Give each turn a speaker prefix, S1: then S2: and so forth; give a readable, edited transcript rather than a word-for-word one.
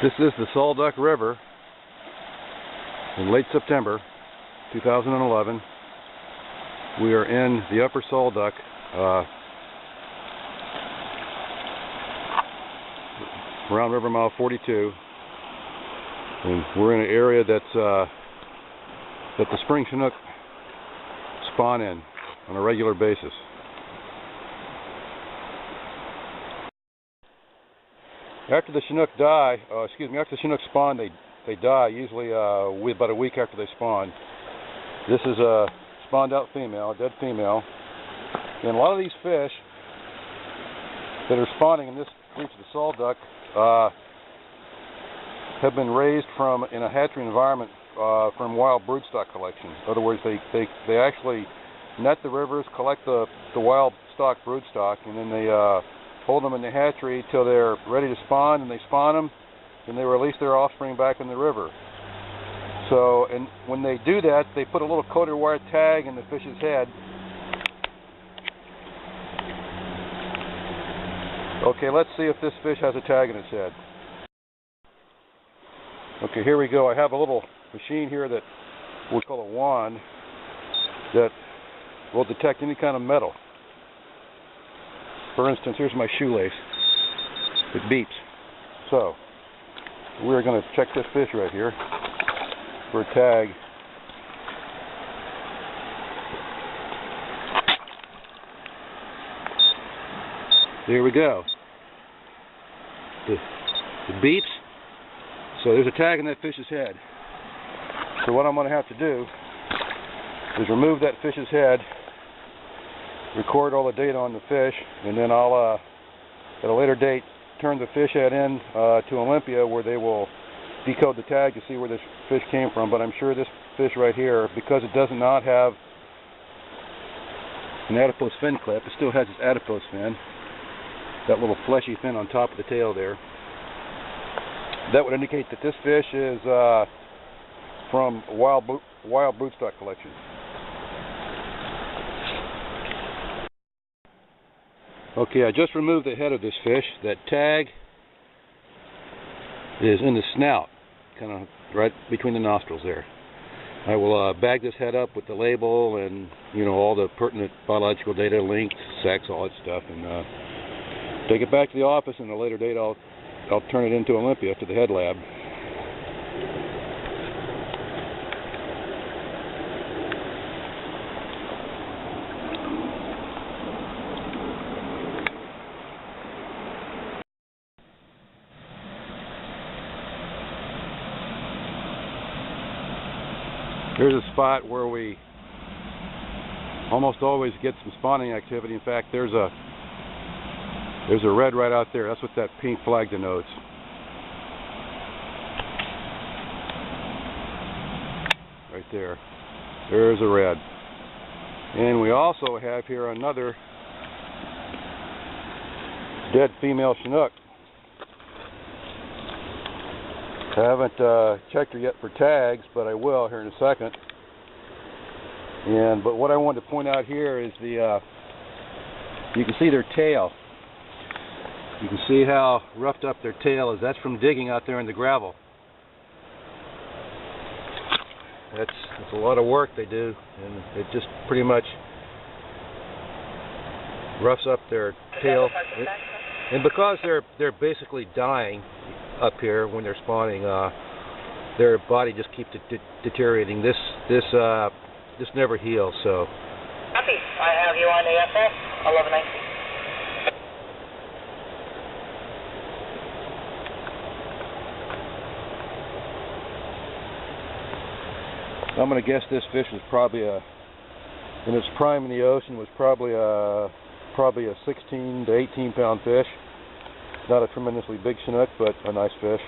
S1: This is the Solduc River in late September 2011. We are in the upper Solduc, around river mile 42, and we're in an area that's that the spring Chinook spawn in on a regular basis. After the Chinook after the Chinook spawn, they die usually about a week after they spawn. This is a spawned out female, a dead female, and a lot of these fish that are spawning in this reach of the Solduc have been raised in a hatchery environment from wild broodstock collection. In other words, they actually net the rivers, collect the wild stock broodstock, and then they hold them in the hatchery till they're ready to spawn, and they spawn them, and they release their offspring back in the river. So, and when they do that, they put a little coated wire tag in the fish's head. Okay, let's see if this fish has a tag in its head. Okay, here we go. I have a little machine here that we call a wand that will detect any kind of metal. For instance, here's my shoelace. It beeps. So, we're going to check this fish right here for a tag. There we go. It beeps. So there's a tag in that fish's head. So what I'm going to have to do is remove that fish's head, record all the data on the fish, and then I'll, at a later date, turn the fish head in to Olympia, where they will decode the tag to see where this fish came from. But I'm sure this fish right here, because it does not have an adipose fin clip, it still has its adipose fin, that little fleshy fin on top of the tail there. That would indicate that this fish is from wild broodstock collection. Okay, I just removed the head of this fish. That tag is in the snout, kind of right between the nostrils there. I will bag this head up with the label and, you know, all the pertinent biological data, links, sex, all that stuff, and take it back to the office, and at a later date I'll turn it into Olympia, to the head lab. Here's a spot where we almost always get some spawning activity. In fact, there's a red right out there. That's what that pink flag denotes. Right there. There's a red. And we also have here another dead female Chinook. I haven't checked her yet for tags, but I will here in a second. But what I wanted to point out here is you can see their tail. You can see how roughed up their tail is. That's from digging out there in the gravel. That's a lot of work they do, and it just pretty much roughs up their tail. And because they're basically dying up here when they're spawning, their body just keeps deteriorating. This never heals. So.
S2: Copy. I have you on AFS 1119.
S1: I'm going to guess this fish was probably in its prime in the ocean, was probably a 16 to 18 pound fish. Not a tremendously big Chinook, but a nice fish.